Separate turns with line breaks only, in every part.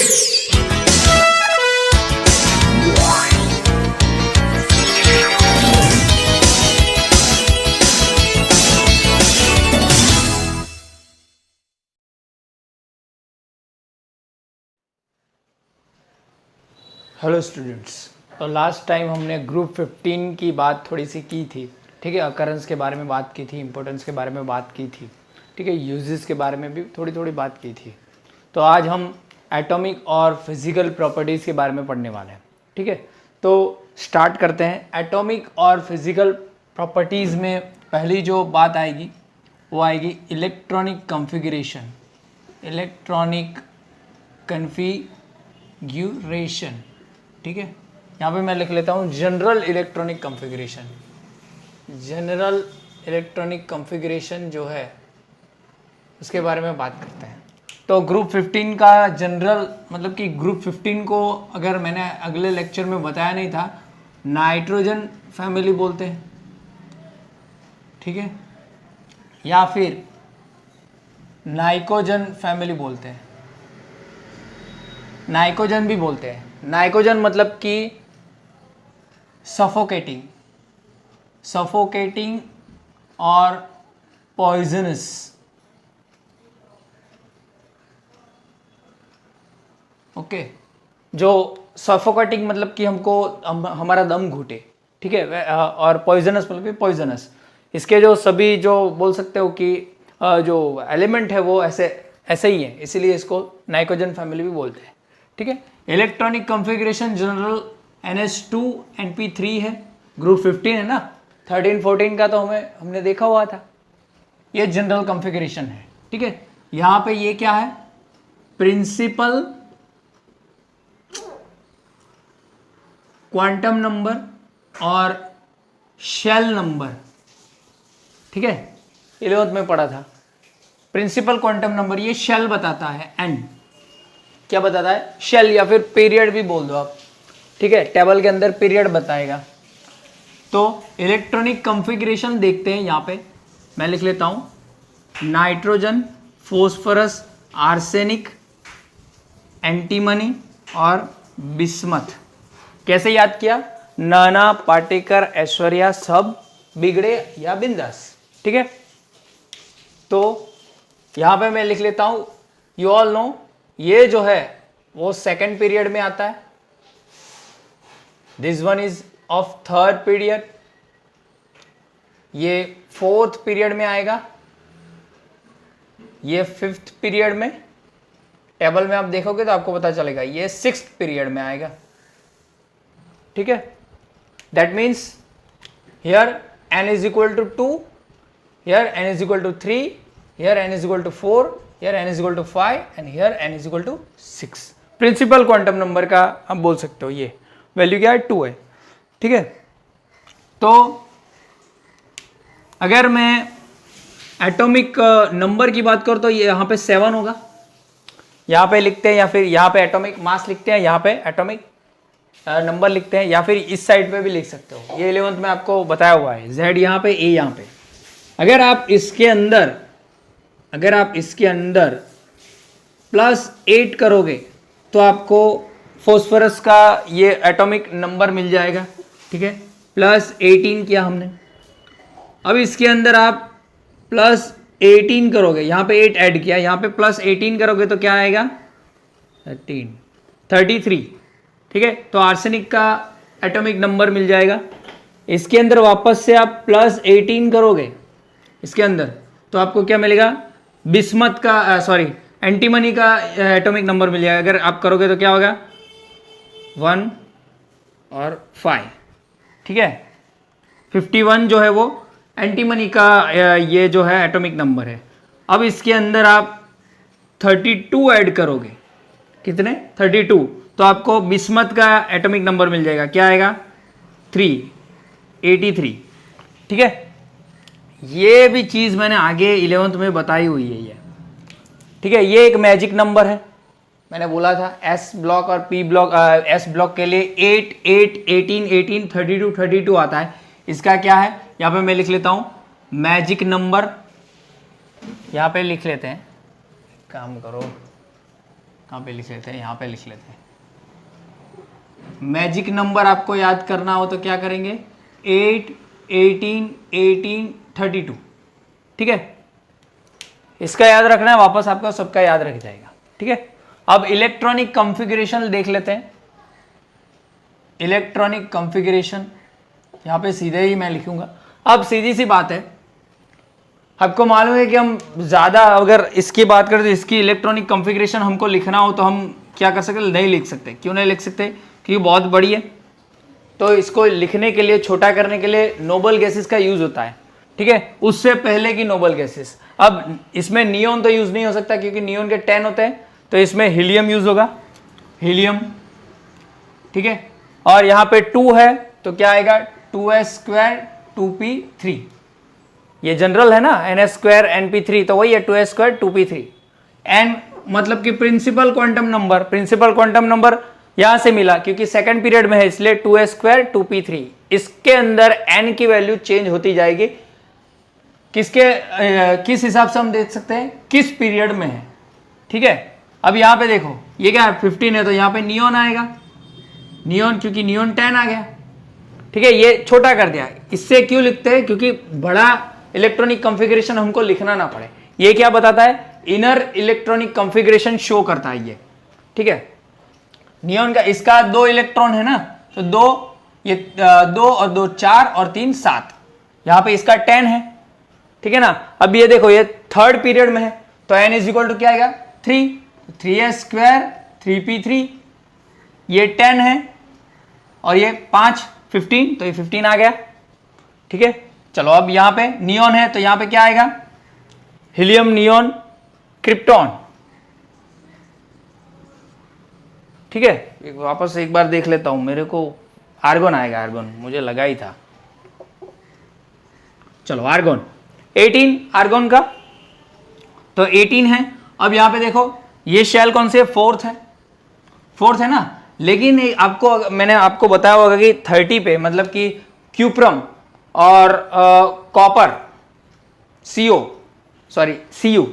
Hello students, तो last time हमने group 15 की बात थोड़ी सी की थी, ठीक है। अकरेंस के बारे में बात की थी, इंपॉर्टेंस के बारे में बात की थी, ठीक है। यूजेस के बारे में भी थोड़ी थोड़ी बात की थी। तो आज हम एटॉमिक और फिजिकल प्रॉपर्टीज़ के बारे में पढ़ने वाले हैं, ठीक है। तो स्टार्ट करते हैं। एटॉमिक और फिजिकल प्रॉपर्टीज़ में पहली जो बात आएगी वो आएगी इलेक्ट्रॉनिक कॉन्फ़िगरेशन। इलेक्ट्रॉनिक कॉन्फ़िगरेशन, ठीक है। यहाँ पे मैं लिख लेता हूँ general electronic configuration. General electronic configuration जो है उसके बारे में बात करते हैं। तो ग्रुप 15 का जनरल मतलब कि ग्रुप 15 को अगर मैंने अगले लेक्चर में बताया नहीं था, नाइट्रोजन फैमिली बोलते हैं, ठीक है, या फिर नाइकोजन फैमिली बोलते हैं, नाइकोजन भी बोलते हैं। नाइकोजन मतलब कि सफोकेटिंग, सफोकेटिंग और पॉइजनस, ओके। जो सफोकेटिंग मतलब कि हमारा दम घुटे, ठीक है, और पॉइजनस मतलब कि पॉइजनस। इसके जो सभी जो बोल सकते हो कि जो एलिमेंट है वो ऐसे ही है, इसीलिए इसको नाइकोजन फैमिली भी बोलते हैं, ठीक है। Electronic configuration general NH2 NP3 है। ग्रुप 15 है ना, 13-14 का तो हमने देखा हुआ था। ये जनरल कॉन्फ़िगरेशन है, ठीक है। यहाँ पे ये क्या है, प्रिंसिपल क्वांटम नंबर और शेल नंबर, ठीक है, 11th में पढ़ा था। प्रिंसिपल क्वांटम नंबर ये शेल बताता है, n क्या बताता है, शेल, या फिर पीरियड भी बोल दो आप, ठीक है। टेबल के अंदर पीरियड बताएगा। तो इलेक्ट्रॉनिक कॉन्फ़िगरेशन देखते हैं। यहाँ पे मैं लिख लेता हूँ नाइट्रोजन, फॉस्फोरस, आर्सेनिक, एंटीमनी और बिस्मथ। कैसे याद किया, नाना, पाटेकर, ऐश्वर्या, सब, बिगड़े या बिंदास, ठीक है। तो यहाँ पे मैं लिख लेता हूँ, यू ऑल नो, ये जो है वो सेकंड पीरियड में आता है, this one is of third period, ये फोर्थ पीरियड में आएगा, ये फिफ्थ पीरियड में, टेबल में आप देखोगे तो आपको पता चलेगा ये सिक्स्थ पीरियड में आएगा, ठीक है। That means here n is equal to 2, here n is equal to 3, here n is equal to 4, here n is equal to 5 and here n is equal to 6। Principal quantum number का आप बोल सकते हो, ये value क्या है, 2 है, ठीक है। तो अगर मैं एटॉमिक नंबर की बात करूं तो ये यहाँ पे 7 होगा, यहाँ पे लिखते हैं, या फिर यहाँ पे एटॉमिक मास लिखते हैं, यहाँ पे एटॉमिक नंबर लिखते हैं, या फिर इस साइड पे भी लिख सकते हो। ये 11th में आपको बताया हुआ है, Z यहाँ पे, A यहाँ पे। अगर आप इसके अंदर +8 करोगे तो आपको फॉस्फोरस का ये एटॉमिक नंबर मिल जाएगा, ठीक है। +18 किया हमने। अब इसके अंदर आप +18 करोगे, यहाँ पे 8 ऐड किया, यहाँ पे +18 करोगे तो क्या आएगा, 33, ठीक है। तो आर्सेनिक का एटॉमिक नंबर मिल जाएगा। इसके अंदर वापस से आप +18 करोगे इसके अंदर तो आपको क्या मिलेगा, बिस्मथ का एंटीमनी का एटॉमिक नंबर मिल जाएगा। अगर आप करोगे तो क्या होगा, 1 और 5, ठीक है। 51 जो है वो एंटीमनी का ये जो है एटॉमिक नंबर है। अब इसके अंदर आप 32 ऐड करोगे, कितने, 32, तो आपको बिस्मथ का एटॉमिक नंबर मिल जाएगा, क्या आएगा, 83, ठीक है। ये भी चीज़ मैंने आगे 11th में बताई हुई है ये, ठीक है। ये एक मैजिक नंबर है, मैंने बोला था S ब्लॉक और P ब्लॉक, S ब्लॉक के लिए 8, 8, 18, 18, 32, 32 आता है। इसका क्या है, यहाँ पे मैं लिख लेता हूँ मैजिक नंबर, यहाँ पे लिख लेते हैं, काम करो, कहाँ पे लिख लेते हैं, यहाँ पे लिख लेते हैं। मैजिक नंबर आपको याद करना हो तो क्या करेंगे, 8, 18, 18, 32, ठीक है, इसका याद रखना है, वापस आपका सबका याद रख जाएगा, ठीक है। अब इलेक्ट्रॉनिक कॉन्फ़िगरेशन देख लेते हैं। इलेक्ट्रॉनिक कॉन्फ़िगरेशन यहाँ पे सीधे ही मैं लिखूंगा। अब सीधी सी बात है, आपको मालूम है कि हम ज़्यादा अगर इसकी बात करें तो इसकी इलेक्ट्रॉनिक कॉन्फ़िगरेशन हमको लिखना हो तो हम क्या कर सकते, नहीं लिख सकते। क्यों नहीं लिख सकते, क्योंकि बहुत बड़ी है, तो इसको लिखने के लिए, छोटा करने के लिए नोबल गैसेस का यूज़ होता है, ठीक है, उससे पहले की नोबल गैसेस। अब इसमें नियोन तो यूज़ नहीं हो सकता क्योंकि नियोन के 10 होते हैं, तो इसमें हीलियम यूज़ होगा, हीलियम, ठीक है। और यहाँ पे 2 है तो क्या आएगा, 2s² 2p3, ये जनरल है ना, ns² np3, तो वही है 2s² 2p3। n मतलब कि principal quantum number, principal quantum number यहां से मिला क्योंकि सेकंड पीरियड में है, इसलिए 2s² 2p3। इसके अंदर n की वैल्यू चेंज होती जाएगी, किस हिसाब से हम देख सकते हैं, किस पीरियड में है, ठीक है। अब यहां पे देखो ये क्या है, 15 है तो यहां पे नियोन आएगा, नियोन, क्योंकि नियोन 10 आ गया, ठीक है। ये छोटा कर दिया, इससे क्यों लिखते हैं, क्योंकि बड़ा इलेक्ट्रॉनिक कॉन्फ़िगरेशन हमको लिखना ना पड़े। ये क्या बताता है, इनर इलेक्ट्रॉनिक कॉन्फ़िगरेशन शो करता है ये, ठीक है। नियोन का, इसका 2 इलेक्ट्रॉन है ना, तो 2, ये 2 और 2 4 और 3 7, यहां पे इसका 10 है, ठीक है ना। अब ये देखो ये थर्ड पीरियड में है तो n इज इक्वल टू क्या आएगा, 3, 3s² 3p3, ये 10 है और ये 5 15, तो ये 15 आ गया, ठीक है। चलो अब यहां पे नियोन है तो यहां पे क्या आएगा, हीलियम, नियोन, क्रिप्टॉन, ठीक है। वापस एक बार देख लेता हूं, मेरे को आर्गन आएगा, आर्गन मुझे लगा ही था। चलो आर्गन 18, आर्गन का तो 18 है। अब यहां पे देखो ये शेल कौन से, फोर्थ है ना, लेकिन आपको, मैंने आपको बताया होगा कि 30 पे मतलब कि क्यूप्रम और कॉपर, Cu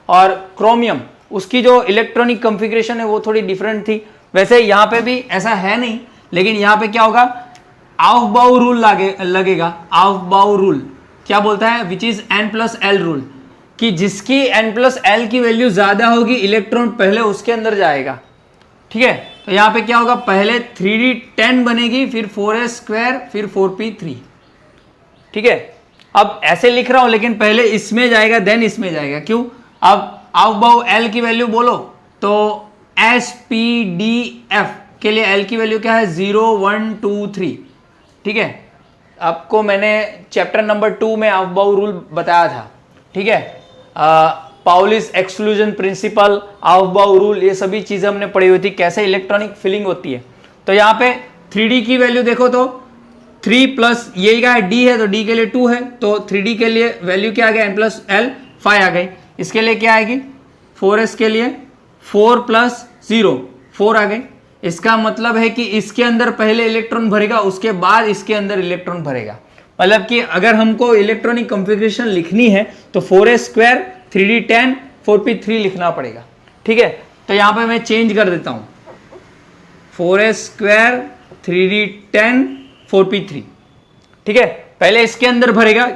और क्रोमियम, उसकी जो इलेक्ट्रॉनिक कॉन्फ़िगरेशन है वो थोड़ी डिफरेंट थी। वैसे यहाँ पे भी ऐसा है नहीं, लेकिन यहाँ पे क्या होगा, आउफबाउ रूल लगेगा। आउफबाउ रूल क्या बोलता है, विच इज n+l रूल, कि जिसकी n+l की वैल्यू ज्यादा होगी इलेक्ट्रॉन पहले उसके अंदर जाएगा, ठीक है। तो यहाँ पे क्या होगा, पहले 3d10 बनेगी, फिर 4s², फिर 4p3, ठीक है। अब ऐसे लिख रहा हूं लेकिन पहले इसमें जाएगा देन इसमें जाएगा, क्यों, अब आउफबाउ l की वैल्यू बोलो तो SPDF के लिए l की वैल्यू क्या है, 0 1 2 3, ठीक है। आपको मैंने चैप्टर नंबर 2 में आउफबाउ रूल बताया था, ठीक है। पाउलिस एक्सक्लूजन प्रिंसिपल, आउफबाउ रूल, ये सभी चीजें हमने पढ़ी हुई थी, कैसे इलेक्ट्रॉनिक फिलिंग होती है। तो यहाँ पे 3D की वैल्यू देखो तो 3 प्लस ये क्या है, D है तो D के लिए 2 है, तो 3D के लिए वैल्यू क्या आ गया, n+l 5 आ गई। इसके लिए क्या आएगी, 4s के लिए 4 + 0 4 आ गई। इसका मतलब है कि इसके अंदर पहले इलेक्ट्रॉन भरेगा, उसके बाद इसके अंदर इलेक्ट्रॉन भरेगा। मतलब कि अगर हमको इलेक्ट्रॉनिक कॉन्फ़िगरेशन लिखनी है तो 4s² 3d10 4p3 लिखना पड़ेगा, ठीक है। तो यहाँ पे मैं चेंज कर देता हूँ, 4s² 3d10 4p3, ठीक है। पहले इसके अंदर भरेगा,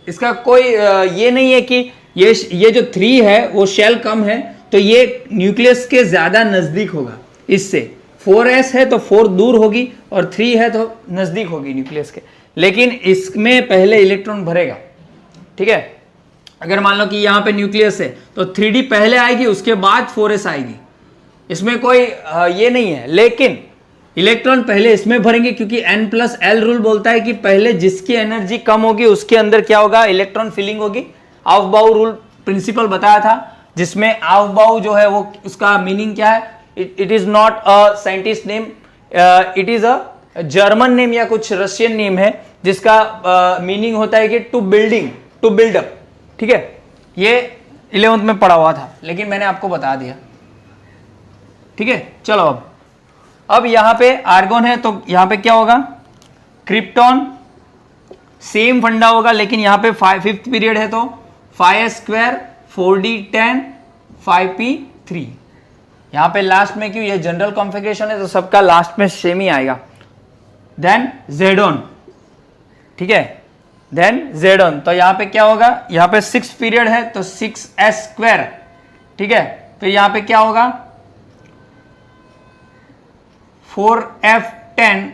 इसका कोई ये नहीं है कि ये जो 3 है वो शेल कम है तो ये न्यूक्लियस के ज्यादा नजदीक होगा, इससे 4s है तो 4 दूर होगी और 3 है तो नजदीक होगी न्यूक्लियस के, लेकिन इसमें पहले इलेक्ट्रॉन भरेगा, ठीक है। अगर मान लो कि यहाँ पे न्यूक्लियस है तो 3d पहले आएगी, उसके बाद 4s आएगी, इसमें कोई ये नहीं है, लेकिन इलेक्ट्रॉन पहले इसमें भरेंगे क्योंकि n+l रूल बोलता है कि पहले जिसकी एनर्जी कम होगी उसके अंदर क्या होगा, इलेक्ट्रॉन फिलिंग होगी। आउफबाउ रूल प्रिंसिपल बताया था, जिसमें आउफबाउ जो है वो उसका मीनिंग क्या है, it is not a scientist name, it is a German name या कुछ रशियन नेम है, जिसका मीनिंग होता है कि टू बिल्ड अप, ठीक है। ये 11th में पढ़ा हुआ था लेकिन मैंने आपको बता दिया, ठीक है। चलो अब यहां पे आर्गन है तो यहां पे क्या होगा, क्रिप्टॉन, सेम फंडा होगा, लेकिन यहां पे 5th पीरियड है तो 5s² 4d10 5p3, यहाँ पे लास्ट में क्यों, ये जनरल कॉन्फ़िगरेशन है तो सबका लास्ट में सेम ही आएगा। देन जेड ऑन, ठीक है, देन जेड ऑन, तो यहाँ पे क्या होगा, यहाँ पे 6 पीरियड है तो 6s², ठीक है, फिर यहाँ पे क्या होगा 4f10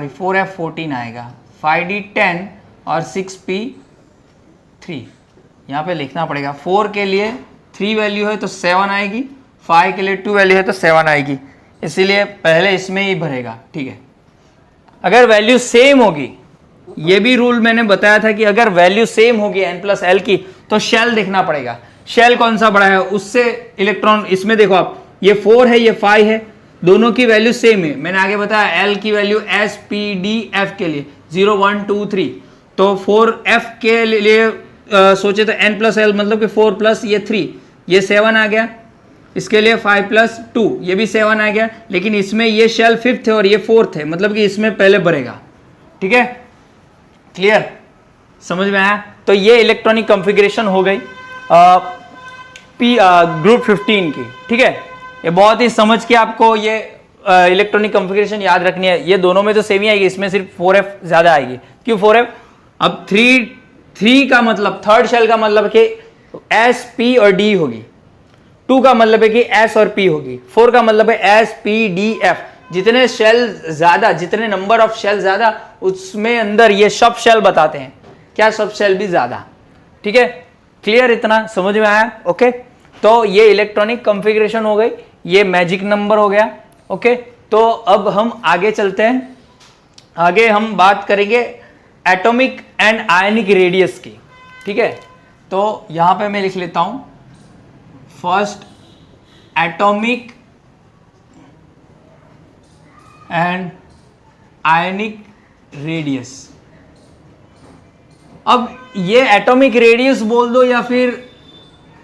4f14 आएगा, 5d10 और 6p3, यहाँ पे लिखना पड़ेगा। 4 के लिए 3 वैल्यू है तो 7 आएगी, 5 के लिए 2 वैल्यू है तो 7 आएगी, इसीलिए पहले इसमें ही भरेगा, ठीक है। अगर वैल्यू सेम होगी, ये भी रूल मैंने बताया था कि अगर वैल्यू सेम होगी n+l की तो शेल देखना पड़ेगा। शेल कौन सा बड़ा है उससे इलेक्ट्रॉन, इसमें देखो आप, ये 4 है ये 5 है, दोनों की वैल्यू सेम है। मैंने आगे बताया l की value s p d f के लिए 0 1 2 3, तो 4f के लिए सोचे तो n+l मतलब कि 4 प्लस ये 3, ये 7 आ गया, इसके लिए 5 + 2 ये भी 7 आ गया, लेकिन इसमें ये शेल 5th है और ये 4th है, मतलब कि इसमें पहले भरेगा, ठीक है, क्लियर, समझ में आया। तो ये इलेक्ट्रॉनिक कॉन्फ़िगरेशन हो गई ग्रुप 15 की, ठीक है। ये बहुत ही समझ के आपको ये इलेक्ट्रॉनिक कॉन्फ़िगरेशन याद रखनी है। ये दोनों में तो सेम ही आएगी, इसमें सिर्फ 4f ज्यादा आएगी। क्यों 4f? अब 3 का मतलब, थर्ड शेल का मतलब कि s p और d होगी, 2 का मतलब है कि s और p होगी, 4 का मतलब है s p d f। जितने शेल ज्यादा, जितने नंबर ऑफ शेल ज्यादा, उसमें अंदर ये सब शेल बताते हैं, क्या सब शेल भी ज्यादा, ठीक है, क्लियर, इतना समझ में आया, ओके। तो ये इलेक्ट्रॉनिक कॉन्फ़िगरेशन हो गई, ये मैजिक नंबर हो गया, ओके। तो अब हम आगे चलते हैं, आगे हम बात करेंगे एटॉमिक एंड आयनिक रेडियस की, ठीक है। तो यहां पे मैं लिख लेता हूं first atomic and ionic radius. अब ये एटॉमिक रेडियस बोल दो या फिर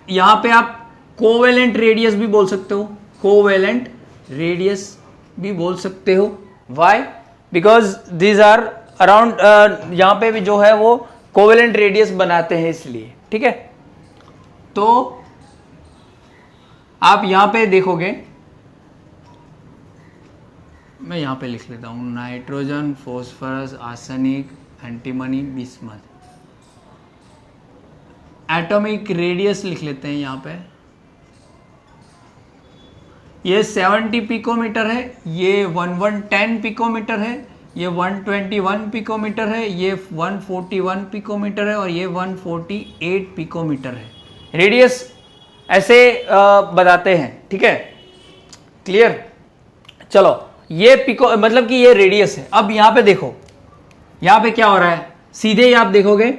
यहां पे आप कोवेलेंट रेडियस भी बोल सकते हो, कोवेलेंट रेडियस भी बोल सकते हो। Why? Because these are around, यहां पे भी जो है वो कोवेलेंट रेडियस बनाते हैं, इसलिए, ठीक है। तो आप यहां पे देखोगे, मैं यहां पे लिख लेता हूं nitrogen, phosphorus, arsenic, antimony, bismuth. Atomic radius लिख लेते हैं यहां पे, ये 70 पिकोमीटर है, ये 1110 पिकोमीटर है, ये 121 पिकोमीटर है, ये 141 पिकोमीटर है और ये 148 पिकोमीटर है। रेडियस ऐसे बताते हैं, ठीक है, क्लियर। चलो, ये पिको मतलब कि ये रेडियस है। अब यहां पे देखो, यहां पे क्या हो रहा है, सीधे ही आप देखोगे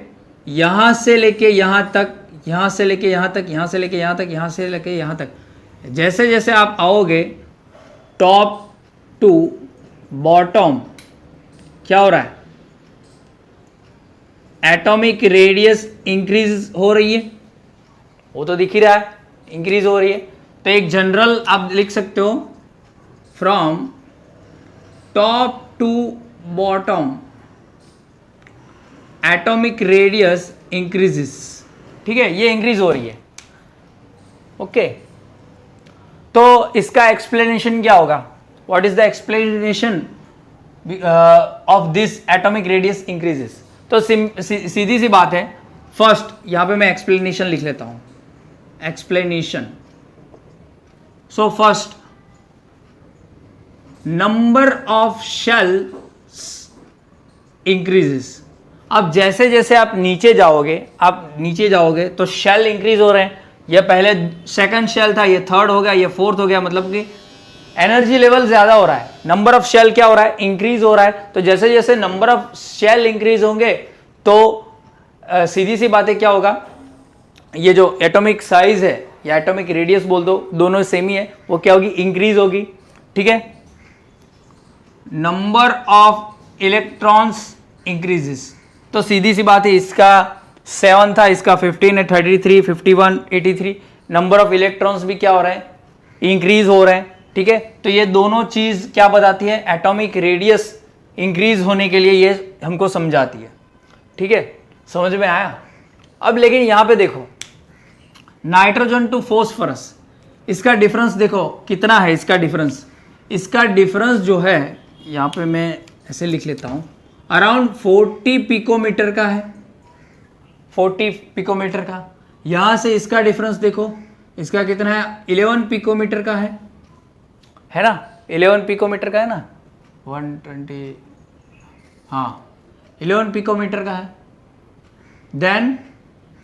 यहां से लेके यहां तक, यहां से लेके यहां तक, यहां से लेके यहां तक, यहां से लेके यहां तक, जैसे जैसे आप आओगे टॉप टू बॉटम, क्या हो रहा है, एटॉमिक रेडियस इंक्रीज हो रही है, वो तो दिख ही रहा है, इंक्रीज हो रही है। तो एक जनरल आप लिख सकते हो, from top to bottom atomic radius increases, ठीक है, ये इंक्रीज हो रही है, ओके। तो इसका एक्सप्लेनेशन क्या होगा, what is the explanation of this atomic radius increases? तो सीधी सी बात है, फर्स्ट यहां पे मैं एक्सप्लेनेशन लिख लेता हूं, explanation. So first, number of shells increases. अब जैसे जैसे आप नीचे जाओगे तो शेल इंक्रीज हो रहे हैं। ये पहले सेकंड शेल था, ये थर्ड हो गया, ये फोर्थ हो गया, मतलब कि एनर्जी लेवल ज्यादा हो रहा है, नंबर ऑफ शेल क्या हो रहा है, इंक्रीज हो रहा है। तो जैसे जैसे नंबर ऑफ शेल इंक्रीज होंगे तो सीधी सी बात है, क्या होगा, ये जो एटॉमिक साइज है या एटॉमिक रेडियस बोल दो, दोनों सेम ही है, वो क्या होगी, इंक्रीज होगी, ठीक है। नंबर ऑफ इलेक्ट्रॉन्स इंक्रीजेस, तो सीधी सी बात है, इसका 7 था, इसका 15 है, 33, 51, 83, नंबर ऑफ इलेक्ट्रॉन्स भी क्या हो रहे हैं, इंक्रीज हो रहे हैं, ठीक है। तो ये दोनों चीज क्या बताती है, एटॉमिक रेडियस इंक्रीज होने के लिए ये हमको समझाती है, ठीक है, समझ में आया। अब लेकिन यहां पे देखो, नाइट्रोजन टू फॉस्फोरस, इसका डिफरेंस देखो कितना है। इसका डिफरेंस जो है, यहाँ पे मैं ऐसे लिख लेता हूँ, अराउंड 40 पिकोमीटर का है, 40 पिकोमीटर का। यहाँ से इसका डिफरेंस देखो, इसका कितना है, 11 पिकोमीटर का है ना, 11 पिकोमीटर का है ना, 120, हाँ 11 पिकोमीटर का है। देन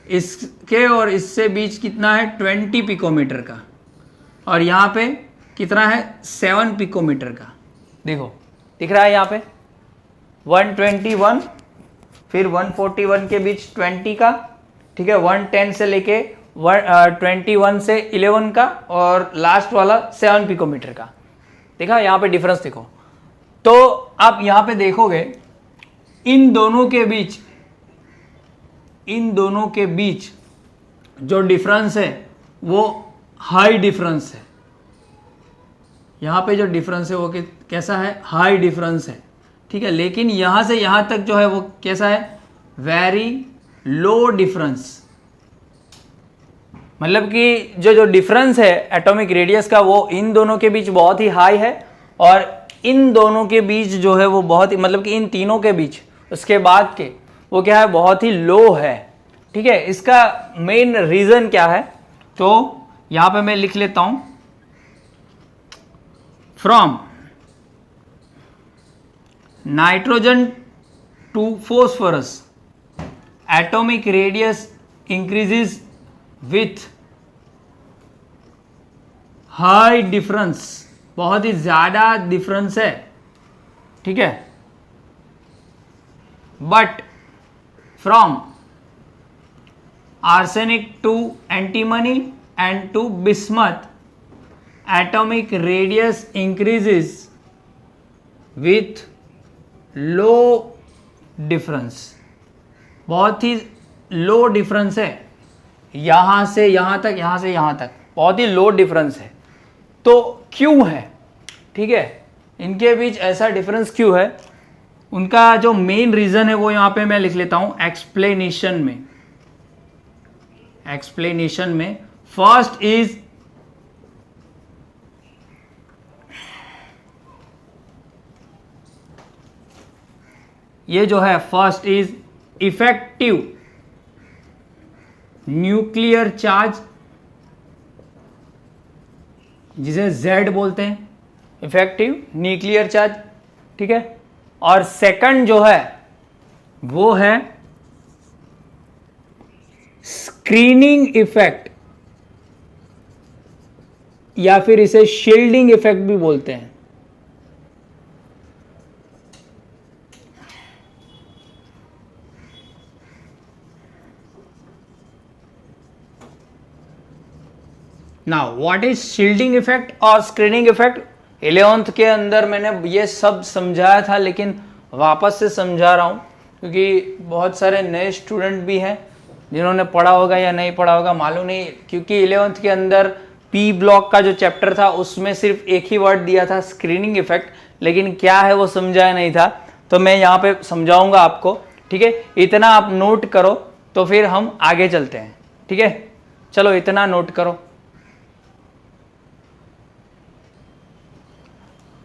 इसके और इससे बीच कितना है, 20 पिकोमीटर का, और यहाँ पे कितना है, 7 पिकोमीटर का। देखो दिख रहा है यहाँ पे 121, फिर 141 के बीच 20 का, ठीक है, 110 से लेके 21 से 11 का, और लास्ट वाला 7 पिकोमीटर का। देखा यहाँ पे डिफरेंस देखो। तो आप यहाँ पे देखोगे इन दोनों के बीच जो डिफरेंस है वो हाई डिफरेंस है। यहाँ पे जो डिफरेंस है वो कैसा है, हाई डिफरेंस है, ठीक है। लेकिन यहाँ से यहाँ तक जो है वो कैसा है, वेरी लो डिफरेंस। मतलब कि जो डिफरेंस है एटॉमिक रेडियस का वो इन दोनों के बीच बहुत ही हाई है, और इन दोनों के बीच जो है वो बहुत ही, मतलब कि इन तीनों के बीच उसके बाद के वो क्या है, बहुत ही लो है, ठीक है। इसका मेन रीजन क्या है, तो यहां पे मैं लिख लेता हूं, from nitrogen to phosphorus atomic radius increases with high difference, बहुत ही ज्यादा डिफरेंस है, ठीक है। But from arsenic to antimony and to bismuth atomic radius increases with low difference, बहुत ही लो डिफरेंस है, यहां से यहां तक, यहां से यहां तक बहुत ही लो डिफरेंस है। तो क्यों है, ठीक है, इनके बीच ऐसा डिफरेंस क्यों है, उनका जो मेन रीजन है वो यहां पे मैं लिख लेता हूं एक्सप्लेनेशन में। फर्स्ट इज ये जो है, first is effective nuclear charge, जिसे Z बोलते हैं, इफेक्टिव न्यूक्लियर चार्ज, ठीक है। और सेकंड जो है वो है स्क्रीनिंग इफेक्ट, या फिर इसे शील्डिंग इफेक्ट भी बोलते हैं। Now what is shielding effect और स्क्रीनिंग इफेक्ट, 11th के अंदर मैंने ये सब समझाया था, लेकिन वापस से समझा रहा हूँ क्योंकि बहुत सारे नए स्टूडेंट भी हैं जिन्होंने पढ़ा होगा या नहीं पढ़ा होगा मालूम नहीं, क्योंकि 11th के अंदर पी ब्लॉक का जो चैप्टर था उसमें सिर्फ एक ही वर्ड दिया था स्क्रीनिंग इफेक्ट, लेकिन क्या है वो समझाया नहीं था। तो मैं यहाँ पे समझाऊंगा आपको, ठीक है। इतना आप नोट करो तो फिर हम आगे चलते हैं, ठीक है। चलो इतना नोट करो।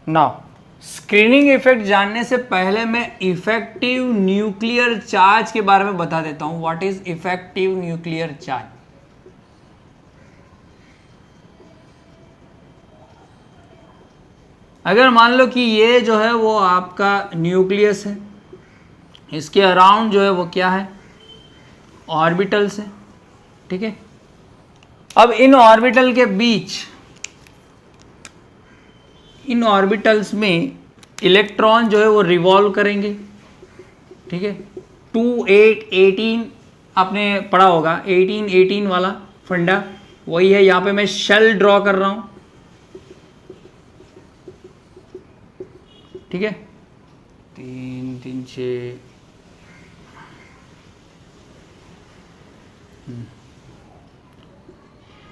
नाउ स्क्रीनिंग इफेक्ट जानने से पहले मैं इफेक्टिव न्यूक्लियर चार्ज के बारे में बता देता हूं। What is effective nuclear charge? अगर मान लो कि ये जो है वो आपका न्यूक्लियस है, इसके अराउंड जो है वो क्या है, ऑर्बिटल्स है, ठीक है। अब इन ऑर्बिटल के बीच, इन ऑर्बिटल्स में इलेक्ट्रॉन जो है वो रिवॉल्व करेंगे, ठीक है। 2 8 18 आपने पढ़ा होगा, 18 18 वाला फंडा वही है। यहाँ पे मैं शेल ड्रॉ कर रहा हूँ, ठीक है। 3 3 6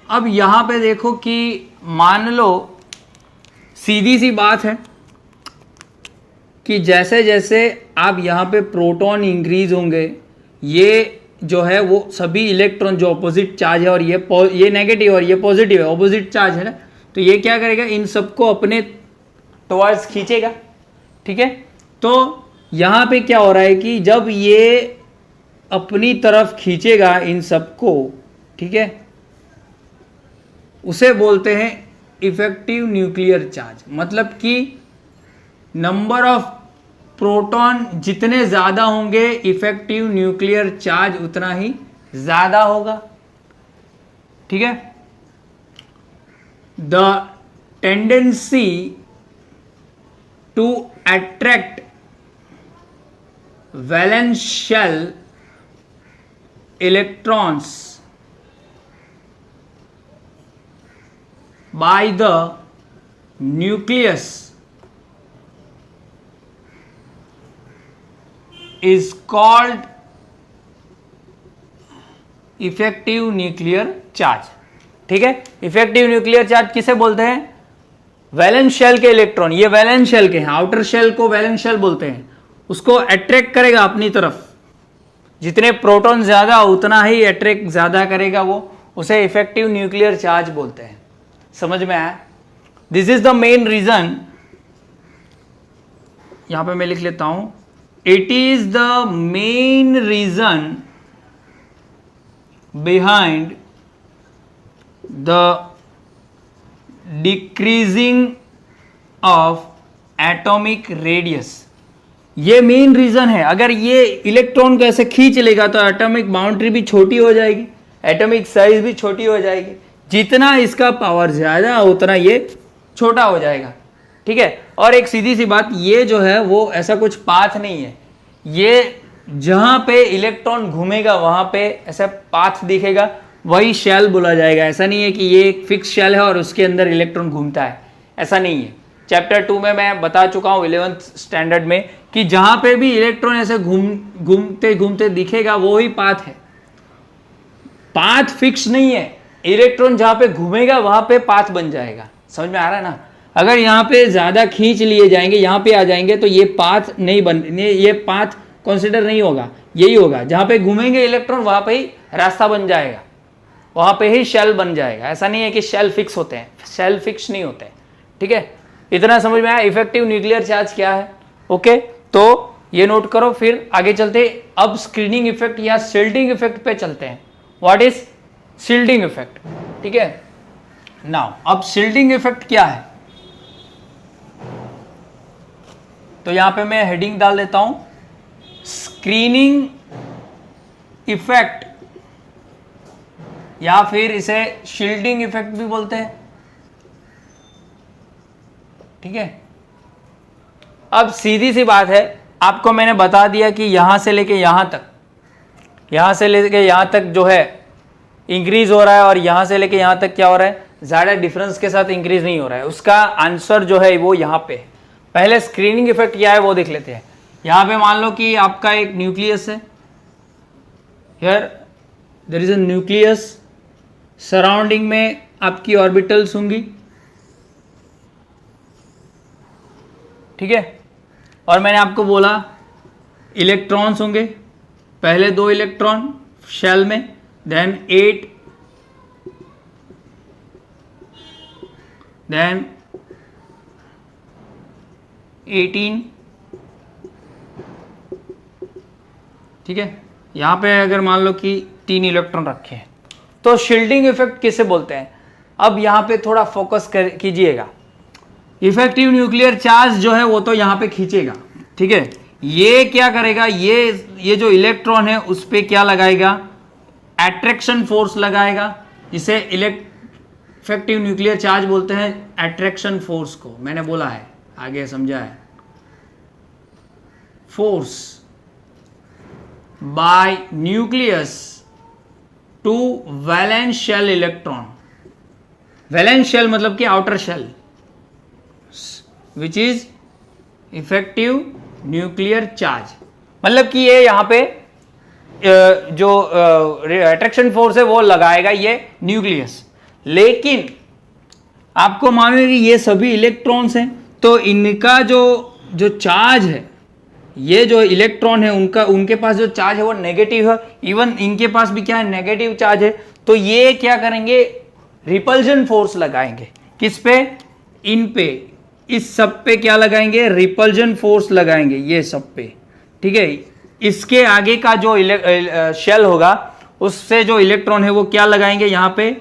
अब यहाँ पे देखो कि मान लो सीधी सी बात है कि जैसे जैसे आप यहाँ पे प्रोटॉन इंक्रीज होंगे, ये जो है वो सभी इलेक्ट्रॉन जो अपोजिट चार्ज है और ये नेगेटिव और ये पॉजिटिव है, अपोजिट चार्ज है ना, तो ये क्या करेगा, इन सबको अपने टुवर्ड्स खींचेगा। ठीक है, तो यहाँ पे क्या हो रहा है कि जब ये अपनी तरफ खींचेगा इन सबको, ठीक है, उसे बोलते हैं इफेक्टिव न्यूक्लियर चार्ज। मतलब कि नंबर ऑफ प्रोटॉन जितने ज़्यादा होंगे इफेक्टिव न्यूक्लियर चार्ज उतना ही ज़्यादा होगा। ठीक है, the tendency to attract valence shell electrons by the nucleus is called effective nuclear charge. ठीक है, इफेक्टिव न्यूक्लियर चार्ज किसे बोलते हैं, वैलेंस शेल के इलेक्ट्रॉन, ये वैलेंस शेल के हैं, आउटर शेल को वैलेंस शेल बोलते हैं, उसको अट्रैक्ट करेगा अपनी तरफ, जितने प्रोटॉन ज्यादा उतना ही अट्रैक्ट ज्यादा करेगा, वो उसे इफेक्टिव न्यूक्लियर चार्ज बोलते हैं। समझ में आया? This is the main reason, यहां पे मैं लिख लेता हूं, it is the main reason behind the decreasing of atomic radius. ये मेन रीजन है, अगर ये इलेक्ट्रॉन को ऐसे खींच लेगा तो एटॉमिक बाउंड्री भी छोटी हो जाएगी, एटॉमिक साइज भी छोटी हो जाएगी, जितना इसका पावर ज्यादा उतना ये छोटा हो जाएगा। ठीक है, और एक सीधी सी बात, ये जो है वो ऐसा कुछ पाथ नहीं है, ये जहां पे इलेक्ट्रॉन घूमेगा वहां पे ऐसा पाथ दिखेगा, वही शेल बोला जाएगा। ऐसा नहीं है कि ये एक फिक्स शेल है और उसके अंदर इलेक्ट्रॉन घूमता है, ऐसा नहीं है। चैप्टर 2 में मैं बता चुका हूं 11th स्टैंडर्ड में कि जहां पे भी इलेक्ट्रॉन ऐसे घूमते घूमते दिखेगा वो ही पाथ है, पाथ फिक्स नहीं है। इलेक्ट्रॉन जहां पे घूमेगा वहां पे पाथ बन जाएगा। समझ में आ रहा है ना? अगर यहाँ पे ज्यादा खींच लिए जाएंगे, यहाँ पे आ जाएंगे तो ये पाथ नहीं बन, ये पाथ कंसिडर नहीं होगा, यही होगा जहां पे घूमेंगे इलेक्ट्रॉन वहां पे ही रास्ता बन जाएगा, वहां पे ही शेल बन जाएगा। ऐसा नहीं है कि शेल फिक्स होते हैं, शेल फिक्स नहीं होते। ठीक है, इतना समझ में आया इफेक्टिव न्यूक्लियर चार्ज क्या है? ओके, तो ये नोट करो, फिर आगे चलते। अब स्क्रीनिंग इफेक्ट या शील्डिंग इफेक्ट पे चलते हैं। What is shielding effect? ठीक है, नाउ अब शील्डिंग इफेक्ट क्या है, तो यहां पे मैं हेडिंग डाल देता हूं, स्क्रीनिंग इफेक्ट, या फिर इसे शील्डिंग इफेक्ट भी बोलते हैं। ठीक है, अब सीधी सी बात है, आपको मैंने बता दिया कि यहां से लेके यहां तक, यहां से लेके यहां तक जो है इंक्रीज हो रहा है, और यहां से लेके यहां तक क्या हो रहा है, ज्यादा डिफरेंस के साथ इंक्रीज नहीं हो रहा है। उसका आंसर जो है वो यहां पे। पहले स्क्रीनिंग इफेक्ट क्या है वो देख लेते हैं। यहां पे मान लो कि आपका एक न्यूक्लियस है, here there is a nucleus, surrounding में आपकी ऑर्बिटल्स होंगी। ठीक है, और मैंने आपको बोला इलेक्ट्रॉन्स होंगे, पहले 2 इलेक्ट्रॉन शेल में, देन 8, देन 18। ठीक है, यहां पे अगर मान लो कि 3 इलेक्ट्रॉन रखे हैं, तो शील्डिंग इफेक्ट किसे बोलते हैं? अब यहां पे थोड़ा फोकस कीजिएगा। इफेक्टिव न्यूक्लियर चार्ज जो है वो तो यहां पे खींचेगा। ठीक है, ये क्या करेगा, ये जो इलेक्ट्रॉन है उस पे क्या लगाएगा, अट्रैक्शन फोर्स लगाएगा, जिसे इफेक्टिव न्यूक्लियर चार्ज बोलते हैं। अट्रैक्शन फोर्स को मैंने बोला है, आगे समझा है, force by nucleus to valence shell electron. Valence shell मतलब कि outer shell, which is effective nuclear charge. मतलब कि ये यहां पे जो अट्रैक्शन फोर्स है वो लगाएगा ये न्यूक्लियस। लेकिन आपको मालूम है कि ये सभी इलेक्ट्रॉन्स हैं, तो इनका जो चार्ज है ये जो इलेक्ट्रॉन है उनके पास जो चार्ज है वो नेगेटिव है, इवन इनके पास भी क्या है, नेगेटिव चार्ज है। तो ये क्या करेंगे, रिपल्जन फोर्स लगाएंगे। किस पे, इन पे, इस सब पे क्या लगाएंगे, रिपल्जन फोर्स लगाएंगे, ये सब पे, ठीक है। इसके आगे का जो शेल होगा उससे जो इलेक्ट्रॉन है वो क्या लगाएंगे, यहां पे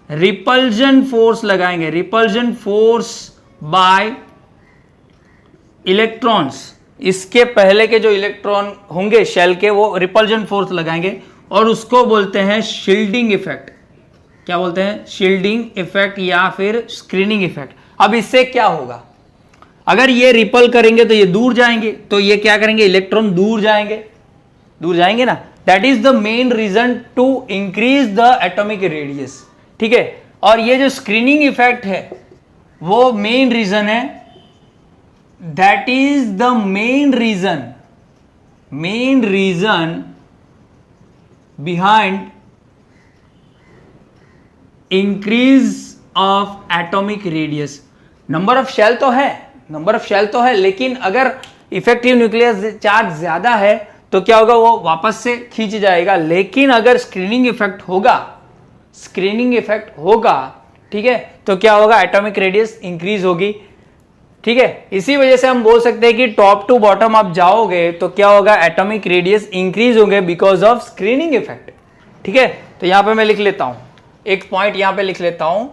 रिपल्जन फोर्स लगाएंगे, रिपल्जन फोर्स बाय इलेक्ट्रॉन्स। इसके पहले के जो इलेक्ट्रॉन होंगे शेल के वो रिपल्जन फोर्स लगाएंगे और उसको बोलते हैं शील्डिंग इफेक्ट। क्या बोलते हैं, शील्डिंग इफेक्ट या फिर स्क्रीनिंग इफेक्ट। अब इससे क्या होगा, अगर ये रिपल करेंगे तो ये दूर जाएंगे, तो ये क्या करेंगे, इलेक्ट्रॉन दूर जाएंगे ना। That is the main reason to increase the atomic radius, ठीक है। और ये जो स्क्रीनिंग इफेक्ट है वो मेन रीजन है, that is the main reason behind increase of atomic radius. Number of shell तो है, लेकिन अगर इफेक्टिव न्यूक्लियस चार्ज ज्यादा है तो क्या होगा, वो वापस से खींच जाएगा। लेकिन अगर स्क्रीनिंग इफेक्ट होगा, ठीक है, तो क्या होगा, एटॉमिक रेडियस इंक्रीज होगी, ठीक है। इसी वजह से हम बोल सकते हैं कि टॉप टू बॉटम आप जाओगे तो क्या होगा, एटॉमिक रेडियस इंक्रीज होंगे बिकॉज ऑफ स्क्रीनिंग इफेक्ट, ठीक है। तो यहां पे मैं लिख लेता हूं, एक पॉइंट यहां पे लिख लेता हूं,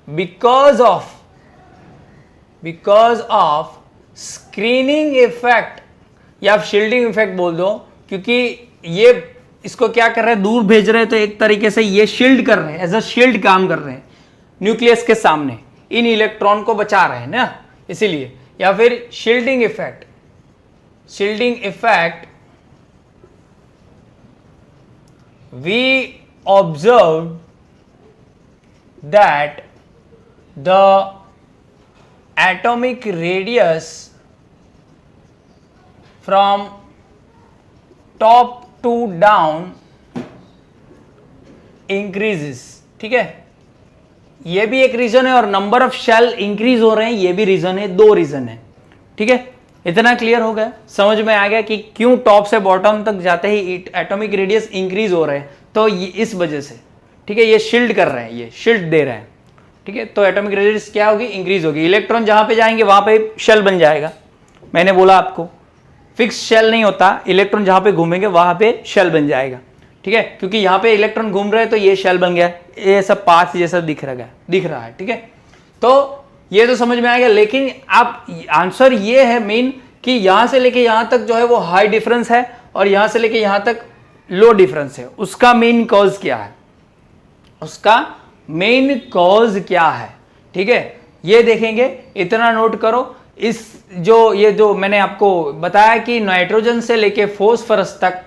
बिकॉज ऑफ स्क्रीनिंग इफेक्ट या शील्डिंग इफेक्ट बोल दो, क्योंकि ये इसको क्या कर रहे हैं, दूर भेज रहे हैं, तो एक तरीके से ये शील्ड कर रहे हैं, एज अ शील्ड काम कर रहे हैं न्यूक्लियस के सामने, इन इलेक्ट्रॉन को बचा रहे हैं ना, इसीलिए। या फिर shielding effect we observed that the atomic radius from top to down increases, ठीक है। ये भी एक रीजन है और नंबर ऑफ शेल इंक्रीज हो रहे हैं, ये भी रीजन है, दो रीजन है, ठीक है। इतना क्लियर हो गया, समझ में आ गया कि क्यों टॉप से बॉटम तक जाते ही एटॉमिक रेडियस इंक्रीज हो रहे हैं, तो ये इस वजह से, ठीक है। ये शील्ड कर रहे हैं, ये शील्ड दे रहे हैं, ठीक है। तो एटॉमिक रेडियस क्या होगी, इंक्रीज होगी। इलेक्ट्रॉन जहां पे जाएंगे वहां पे शेल बन जाएगा। मैंने बोला आपको फिक्स शेल नहीं होता, इलेक्ट्रॉन जहां पे घूमेंगे वहां पे शेल बन जाएगा, ठीक है। क्योंकि यहां पे इलेक्ट्रॉन घूम रहे हैं तो ये शेल बन गया, ये सब पाथ जैसा दिख रहा है, ठीक है। तो ये तो समझ में आएगा। लेकिन आप आंसर ये है मेन कि यहां से लेके यहां तक जो है वो हाई डिफरेंस है और यहां से लेके यहां तक लो डिफरेंस है। उसका मेन कॉज क्या है, ठीक है, ये देखेंगे। इतना नोट करो, ये जो मैंने आपको बताया कि नाइट्रोजन से लेके फॉस्फोरस तक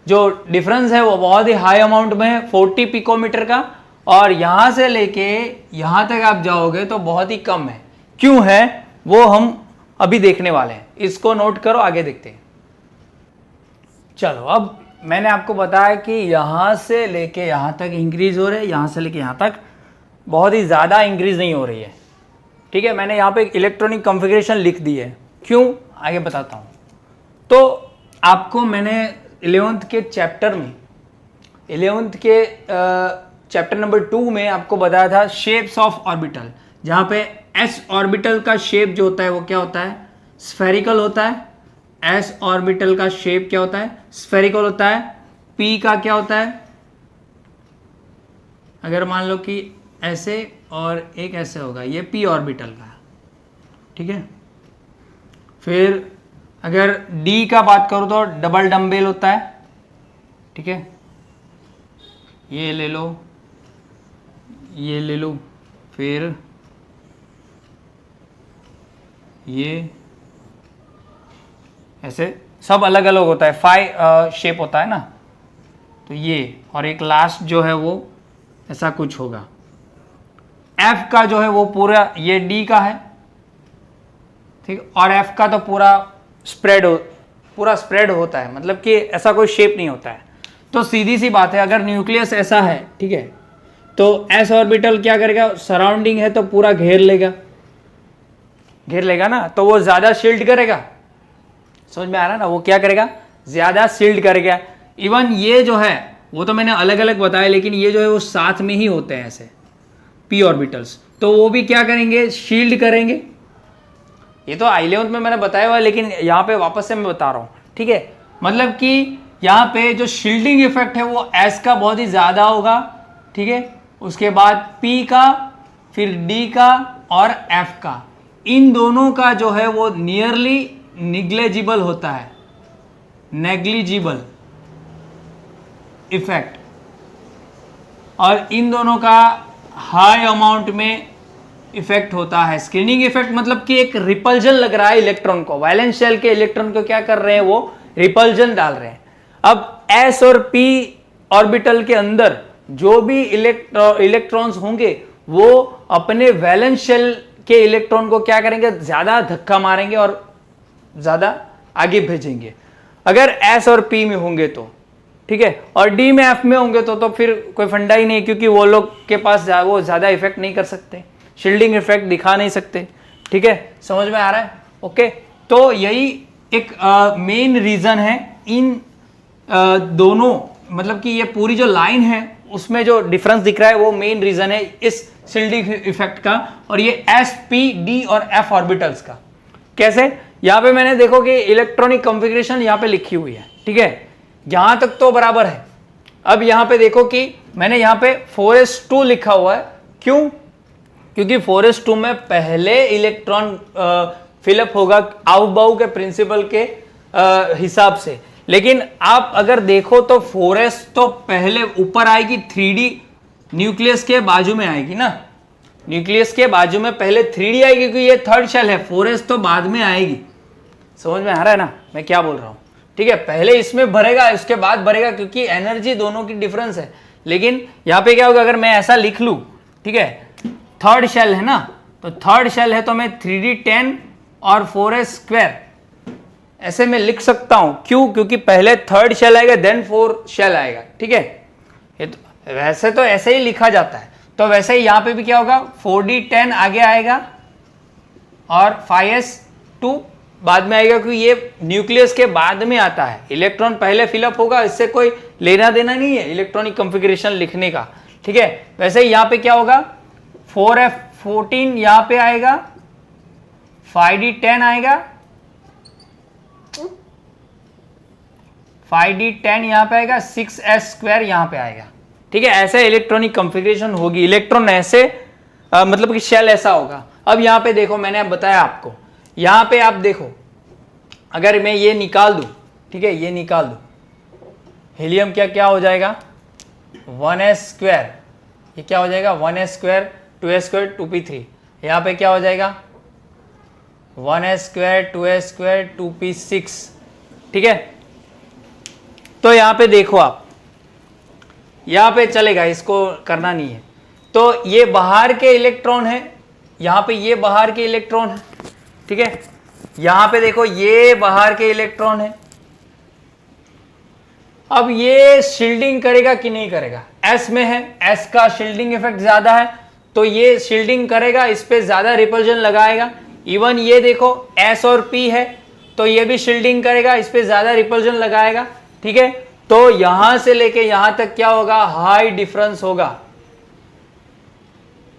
जो डिफरेंस है वो बहुत ही हाई अमाउंट में है, 40 पिकोमीटर का, और यहां से लेके यहां तक आप जाओगे तो बहुत ही कम है। क्यों है वो हम अभी देखने वाले हैं, इसको नोट करो, आगे देखते हैं। चलो, अब मैंने आपको बताया कि यहां से लेके यहां तक इंक्रीज हो रहे हैं, यहां से लेके यहां तक बहुत ही ज्यादा इंक्रीज नहीं हो रही है, ठीक है। मैंने यहां पे एक इलेक्ट्रॉनिक कॉन्फ़िगरेशन लिख दी है, क्यों, आगे बताता हूं। तो आपको मैंने 11th के चैप्टर नंबर 2 में आपको बताया था शेप्स ऑफ ऑर्बिटल, जहां पे एस ऑर्बिटल का शेप जो होता है वो क्या होता है, स्फेरिकल होता है। एस ऑर्बिटल का शेप क्या होता है, स्फेरिकल होता है। पी का क्या होता है, अगर मान लो कि ऐसे और एक ऐसे होगा, ये पी ऑर्बिटल का, ठीक है। फिर अगर डी का बात करो तो डबल डम्बेल होता है, ठीक है। ये ले लो, ये ले लो, फिर ये ऐसे सब अलग अलग होता है, 5 शेप होता है ना। तो ये और एक लास्ट जो है वो ऐसा कुछ होगा। एफ का जो है वो पूरा, ये डी का है, ठीक, और एफ का तो पूरा स्प्रेड होता है, मतलब कि ऐसा कोई शेप नहीं होता है। तो सीधी सी बात है, अगर न्यूक्लियस ऐसा है, ठीक है, तो एस ऑर्बिटल क्या करेगा, सराउंडिंग है तो पूरा घेर लेगा, घेर लेगा ना, तो वो ज्यादा शील्ड करेगा। समझ में आ रहा है ना, वो क्या करेगा, ज्यादा शील्ड करेगा। इवन ये जो है वो तो मैंने अलग अलग बताया, लेकिन ये जो है वो साथ में ही होते हैं ऐसे p ऑर्बिटल्स, तो वो भी क्या करेंगे, शील्ड करेंगे। ये तो I11 में मैंने बताया हुआ है, लेकिन यहाँ पे वापस से मैं बता रहा हूँ, ठीक है। मतलब कि यहाँ पे जो शील्डिंग इफेक्ट है वो S का बहुत ही ज्यादा होगा, ठीक है। उसके बाद P का, फिर D का और F का, इन दोनों का जो है वो नियरली निग्लेजिबल होता है, नेग्लिजिबल इफेक्ट, और इन दोनों का हाई अमाउंट में इफेक्ट होता है। स्क्रीनिंग इफेक्ट मतलब कि एक रिपल्जन लग रहा है इलेक्ट्रॉन को, वैलेंस शेल के इलेक्ट्रॉन को क्या कर रहे हैं, वो रिपल्जन डाल रहे हैं। अब S और P ऑर्बिटल के अंदर जो भी इलेक्ट्रॉन्स होंगे वो अपने वैलेंस शेल के इलेक्ट्रॉन को क्या करेंगे, ज्यादा धक्का मारेंगे और ज्यादा आगे भेजेंगे, अगर S और P में होंगे तो, ठीक है। और D में F में होंगे तो फिर कोई फंडा ही नहीं, क्योंकि वो लोग के पास वो ज्यादा इफेक्ट नहीं कर सकते, शील्डिंग इफेक्ट दिखा नहीं सकते, ठीक है। समझ में आ रहा है, ओके। तो यही एक मेन रीजन है इन दोनों, मतलब कि ये पूरी जो लाइन है उसमें जो डिफरेंस दिख रहा है वो मेन रीजन है इस शील्डिंग इफेक्ट का, और ये S, P, D और F ऑर्बिटल्स का। कैसे, यहां पे मैंने देखो कि इलेक्ट्रॉनिक कॉन्फ़िगरेशन यहां पे लिखी हुई है, ठीक है, यहां तक तो बराबर है। अब यहां पे देखो कि मैंने यहां पे 4s2 लिखा हुआ है, क्यों, क्योंकि 4s2 में पहले इलेक्ट्रॉन फिलअप होगा आउबाउ के प्रिंसिपल के हिसाब से, लेकिन आप अगर देखो तो 4s तो पहले ऊपर आएगी, 3D न्यूक्लियस के बाजू में आएगी ना, न्यूक्लियस के बाजू में पहले 3D आएगी, क्योंकि ये थर्ड शेल है, 4s तो बाद में आएगी। समझ में आ रहा है ना मैं क्या बोल रहा हूं, ठीक है। पहले इसमें भरेगा, इसके बाद भरेगा, क्योंकि एनर्जी दोनों की डिफरेंस है। लेकिन यहां पे क्या होगा, अगर मैं ऐसा लिख लूं, ठीक है, थर्ड शेल है ना, तो थर्ड शेल है तो मैं 3D10 और 4s² ऐसे में लिख सकता हूं, क्यों, क्योंकि पहले थर्ड शेल आएगा देन 4 शेल आएगा, ठीक है। ये तो वैसे तो ऐसे ही लिखा जाता है, तो वैसे ही यहां पे भी क्या होगा, 4D10 आगे आएगा और 5s2 बाद में आएगा, क्योंकि ये न्यूक्लियस के बाद में आता है, इलेक्ट्रॉन पहले फिलअप होगा, इससे कोई लेना देना नहीं है इलेक्ट्रॉनिक कॉन्फ़िगरेशन लिखने का, ठीक है। वैसे ही यहां पे क्या होगा, 4f14 यहां पे आएगा, 5d10 आएगा, 5d10 यहां पे आएगा, 6s² यहां पे आएगा, ठीक है। ऐसे इलेक्ट्रॉनिक कॉन्फ़िगरेशन होगी, इलेक्ट्रॉन ऐसे मतलब कि शेल ऐसा होगा। अब यहां पे देखो, मैंने अब बताया आपको, यहां पे आप देखो, अगर मैं ये निकाल दूं, ठीक है, ये निकाल दूं, हीलियम क्या क्या हो जाएगा, 1s², ये क्या हो जाएगा, 1s², 2s², 2p3, यहां पे क्या हो जाएगा, 1s², 2s², 2p6, ठीक है। तो यहां पे देखो आप, यहां पे चलेगा, इसको करना नहीं है। तो ये बाहर के इलेक्ट्रॉन है, यहां पे ये बाहर के इलेक्ट्रॉन है, ठीक है। यहां पे देखो ये बाहर के इलेक्ट्रॉन है। अब ये शील्डिंग करेगा कि नहीं करेगा, S में है, S का शील्डिंग इफेक्ट ज्यादा है, तो ये शील्डिंग करेगा, इस पे ज्यादा रिपल्जन लगाएगा। इवन ये देखो S और P है, तो ये भी शील्डिंग करेगा, इस पे ज्यादा रिपल्जन लगाएगा, ठीक है। तो यहां से लेके यहां तक क्या होगा, हाई डिफरेंस होगा,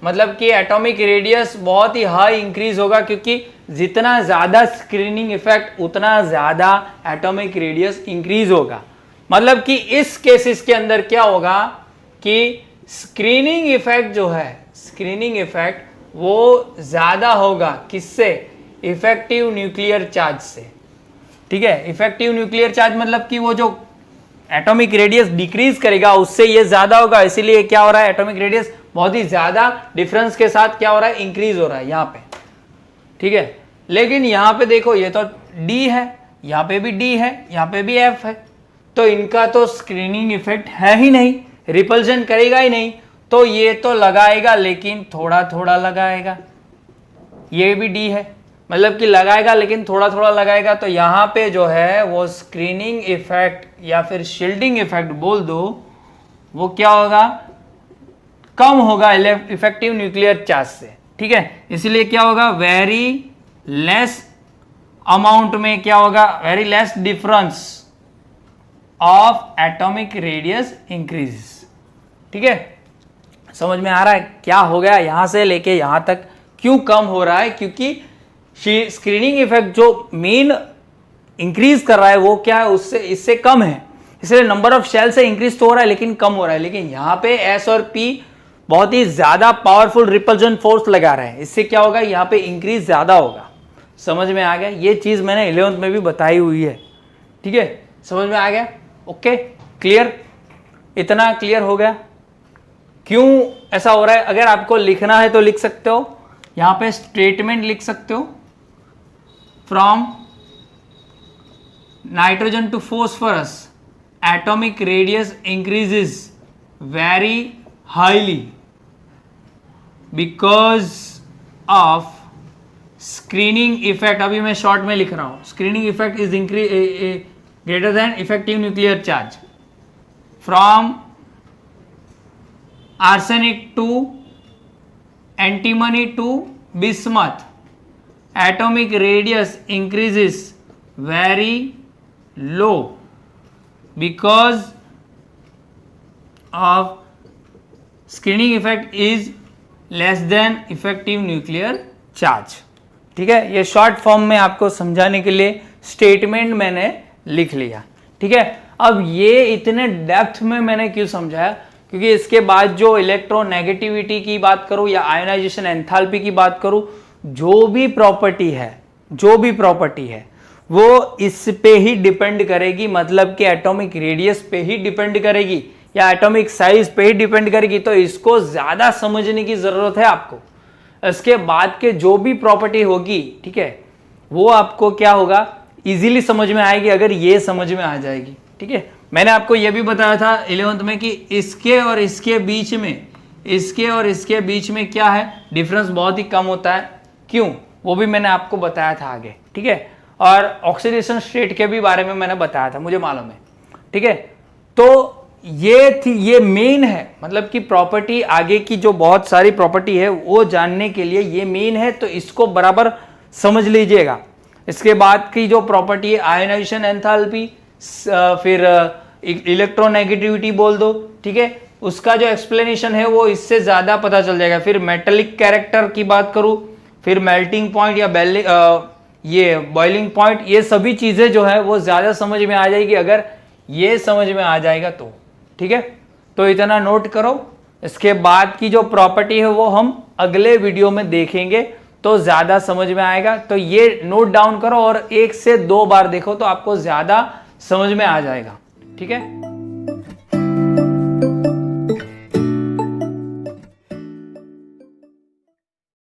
मतलब कि एटॉमिक रेडियस बहुत ही हाई इंक्रीज होगा, क्योंकि जितना ज्यादा स्क्रीनिंग इफेक्ट उतना ज्यादा एटॉमिक रेडियस इंक्रीज होगा। मतलब कि इस केसेस के अंदर क्या होगा कि स्क्रीनिंग इफेक्ट जो है, स्क्रीनिंग इफेक्ट वो ज्यादा होगा, किससे, इफेक्टिव न्यूक्लियर चार्ज से, ठीक है। इफेक्टिव न्यूक्लियर चार्ज मतलब कि वो जो एटॉमिक रेडियस डिक्रीज करेगा उससे ये ज्यादा होगा, इसीलिए क्या हो रहा है, एटॉमिक रेडियस बहुत ही ज्यादा डिफरेंस के साथ क्या हो रहा है, इंक्रीज हो रहा है यहाँ पे, ठीक है। लेकिन यहाँ पे देखो, ये तो D है, यहाँ पे भी D है, यहाँ पे भी F है, तो इनका तो स्क्रीनिंग इफेक्ट है ही नहीं, रिपल्जन करेगा ही नहीं, तो ये तो लगाएगा लेकिन थोड़ा थोड़ा लगाएगा। ये भी D है, मतलब कि लगाएगा लेकिन थोड़ा थोड़ा लगाएगा, तो यहाँ पे जो है वो स्क्रीनिंग इफेक्ट या फिर शील्डिंग इफेक्ट बोल दो, वो क्या होगा, कम होगा इफेक्टिव न्यूक्लियर चार्ज से, ठीक है। इसलिए क्या होगा, वेरी लेस अमाउंट में क्या होगा, very less difference of atomic radius increases. ठीक है, समझ में आ रहा है क्या हो गया, यहां से लेके यहां तक क्यों कम हो रहा है, क्योंकि स्क्रीनिंग इफेक्ट जो मेन इंक्रीज कर रहा है वो क्या है, उससे इससे कम है, इसलिए नंबर ऑफ शेल से इंक्रीज तो हो रहा है लेकिन कम हो रहा है। लेकिन यहां पे एस और पी बहुत ही ज्यादा पावरफुल रिपल्जन फोर्स लगा रहे हैं, इससे क्या होगा, यहां पे इंक्रीज ज्यादा होगा। समझ में आ गया, ये चीज मैंने 11th में भी बताई हुई है। ठीक है, समझ में आ गया, ओके क्लियर, इतना क्लियर हो गया क्यों ऐसा हो रहा है। अगर आपको लिखना है तो लिख सकते हो, यहां पे स्टेटमेंट लिख सकते हो, from nitrogen to phosphorus atomic radius increases very highly because of screening effect। अभी मैं शॉर्ट में लिख रहा हूं, screening effect is greater than effective nuclear charge from arsenic to antimony to bismuth atomic radius increases very low because of screening effect is less than effective nuclear charge। ठीक है, ये short form में आपको समझाने के लिए statement मैंने लिख लिया। ठीक है, अब ये इतने डेप्थ में मैंने क्यों समझाया, क्योंकि इसके बाद जो इलेक्ट्रोनेगेटिविटी की बात करूं या आयोनाइजेशन एंथैल्पी की बात करूं, जो भी प्रॉपर्टी है वो इस पे ही डिपेंड करेगी, मतलब कि एटॉमिक रेडियस पे ही डिपेंड करेगी या एटॉमिक साइज पे ही डिपेंड करेगी। तो इसको ज्यादा समझने की जरूरत है आपको। इसके बाद के जो भी प्रॉपर्टी होगी, ठीक है, वो आपको क्या होगा, इजीली समझ में आएगी अगर ये समझ में आ जाएगी। ठीक है, मैंने आपको ये भी बताया था 11th में कि इसके और इसके बीच में क्या है, डिफरेंस बहुत ही कम होता है। क्यों, वो भी मैंने आपको बताया था आगे। ठीक है, और ऑक्सीडेशन स्टेट के भी बारे में मैंने बताया था, मुझे मालूम है। ठीक है, तो ये मेन है, मतलब कि प्रॉपर्टी आगे की जो बहुत सारी प्रॉपर्टी है वो जानने के लिए ये मेन है, तो इसको बराबर समझ लीजिएगा। इसके बाद की जो प्रॉपर्टी है आयोनाइजेशन एंथैल्पी, फिर इलेक्ट्रोनेगेटिविटी बोल दो। ठीक है, उसका जो एक्सप्लेनेशन है वो इससे ज्यादा पता चल जाएगा। फिर मेटेलिक कैरेक्टर की बात करूं, फिर मेल्टिंग पॉइंट या ये बॉइलिंग पॉइंट, ये सभी चीजें जो है वो ज्यादा समझ में आ जाएगी अगर ये समझ में आ जाएगा तो। ठीक है, तो इतना नोट करो। इसके बाद की जो प्रॉपर्टी है वो हम अगले वीडियो में देखेंगे तो ज्यादा समझ में आएगा। तो ये नोट डाउन करो और 1 से 2 बार देखो तो आपको ज्यादा समझ में आ जाएगा। ठीक है।